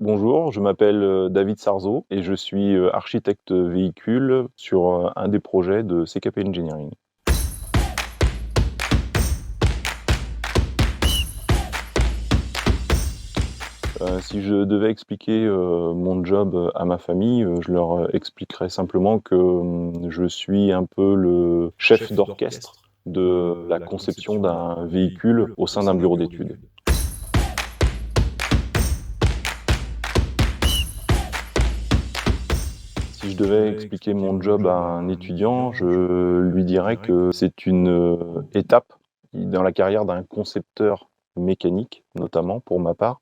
Bonjour, je m'appelle David Sarzeau et je suis architecte véhicule sur un des projets de CKP Engineering. Si je devais expliquer mon job à ma famille, je leur expliquerais simplement que je suis un peu le chef d'orchestre de la conception d'un véhicule au sein d'un bureau d'études. Si je devais expliquer mon job à un étudiant, je lui dirais que c'est une étape dans la carrière d'un concepteur mécanique, notamment pour ma part.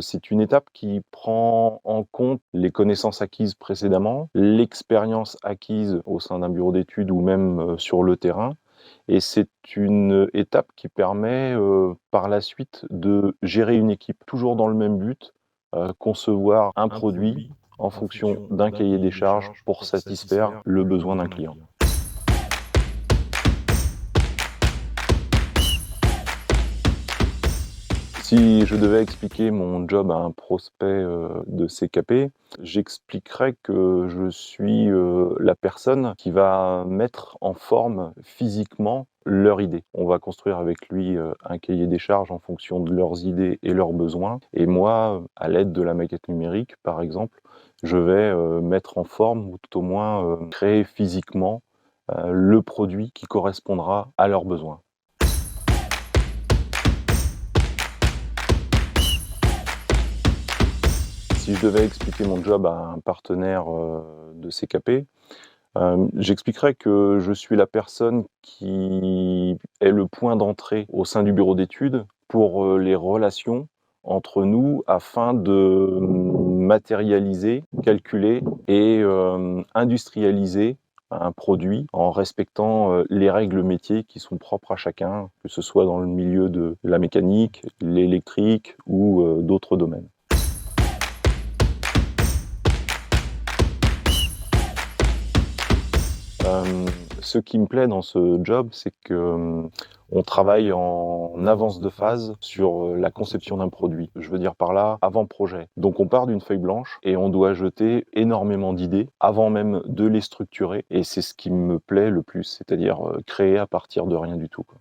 C'est une étape qui prend en compte les connaissances acquises précédemment, l'expérience acquise au sein d'un bureau d'études ou même sur le terrain. Et c'est une étape qui permet par la suite de gérer une équipe, toujours dans le même but, concevoir un produit en fonction d'un cahier des charges pour satisfaire le besoin d'un client. Si je devais expliquer mon job à un prospect de CKP, j'expliquerais que je suis la personne qui va mettre en forme physiquement leur idée. On va construire avec lui un cahier des charges en fonction de leurs idées et leurs besoins. Et moi, à l'aide de la maquette numérique, par exemple, je vais mettre en forme ou tout au moins créer physiquement le produit qui correspondra à leurs besoins. Si je devais expliquer mon job à un partenaire de CKP, j'expliquerais que je suis la personne qui est le point d'entrée au sein du bureau d'études pour les relations entre nous afin de matérialiser, calculer et industrialiser un produit en respectant les règles métiers qui sont propres à chacun, que ce soit dans le milieu de la mécanique, l'électrique ou d'autres domaines. Ce qui me plaît dans ce job, c'est que on travaille en avance de phase sur la conception d'un produit. Je veux dire par là, avant-projet. Donc on part d'une feuille blanche et on doit jeter énormément d'idées avant même de les structurer. Et c'est ce qui me plaît le plus, c'est-à-dire créer à partir de rien du tout, quoi.